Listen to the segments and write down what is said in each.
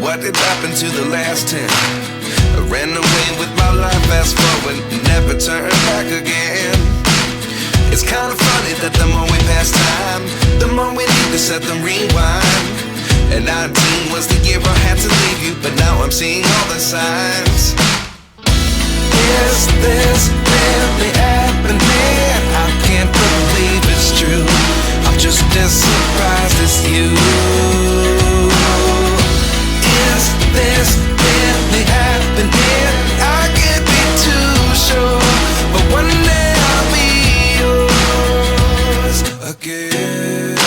What did happen to the last 10? I ran away with my life, fast forward, never turn back again. It's kinda funny that the more we pass time, the more we need to set them rewind. And 19 was the year I had to leave you, but now I'm seeing all the signs. Is this really happening? I can't believe it's true. I'm just as surprised as you. Is this really happening? I can't be too sure, but one day I'll be yours again.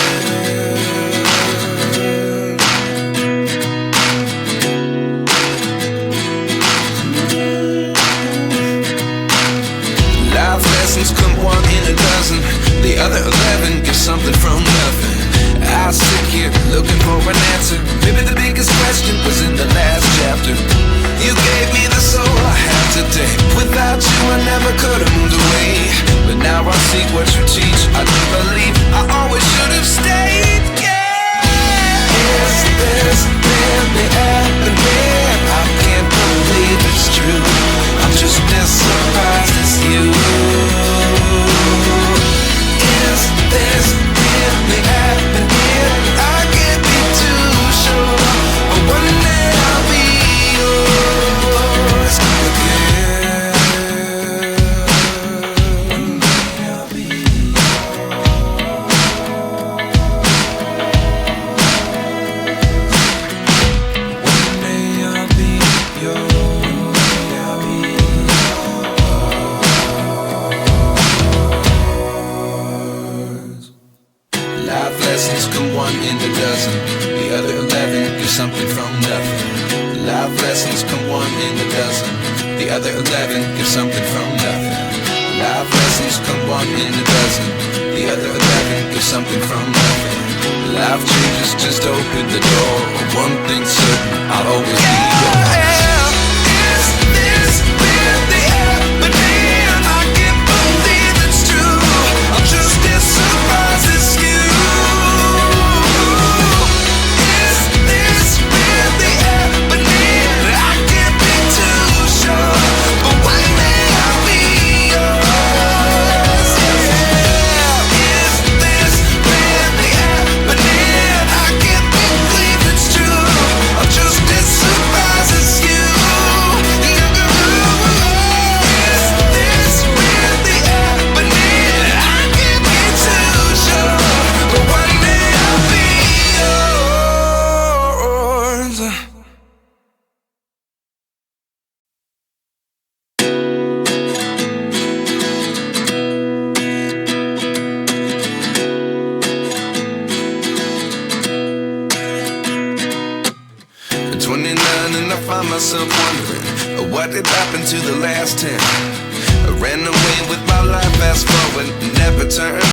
Life lessons come one in a dozen. The other 11 give something from nothing. I sit here looking for an answer. Maybe the biggest question was in the last chapter. You gave me the soul I have today. Without you I never could have moved away. But now I see what you teach. I do believe I always should have stayed. Yeah. Is this really happening? I can't believe it's true. I'm just as surprised as you. Is this really happening? I can't be too sure, but one day I'll be yours again. One day I'll be One day I'll be yours. Life lessons come one in a dozen. The other 11 give something from nothing. Life lessons come one in a dozen. The other 11 give something from nothing. Life lessons come one in a dozen. The other 11 give something from nothing. Life changes just open the door. One thing's certain, I'll always be yours. Is this really happening? I can't believe it's true. I'm just as surprised as you. And I find myself wondering, what did happen to the last 10? I ran away with my life, fast forward, never turn